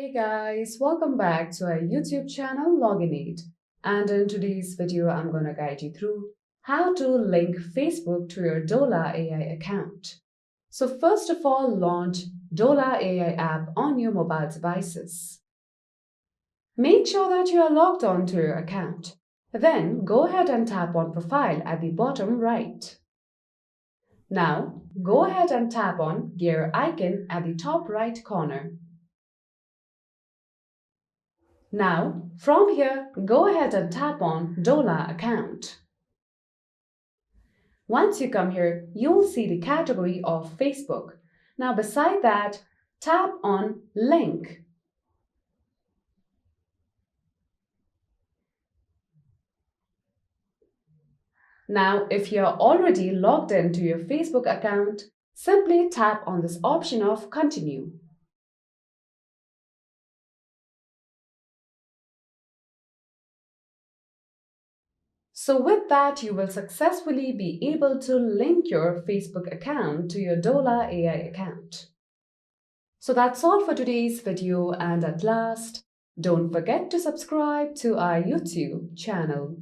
Hey guys, welcome back to our YouTube channel Login Aid. And in today's video, I'm going to guide you through how to link Facebook to your Dola AI account. So first of all, launch Dola AI app on your mobile devices. Make sure that you are logged on to your account. Then go ahead and tap on Profile at the bottom right. Now, go ahead and tap on Gear icon at the top right corner. Now, from here, go ahead and tap on Dola account. Once you come here, you'll see the category of Facebook. Now, beside that, tap on Link. Now, if you're already logged into your Facebook account, simply tap on this option of Continue. So with that, you will successfully be able to link your Facebook account to your Dola AI account. So that's all for today's video, and at last, don't forget to subscribe to our YouTube channel.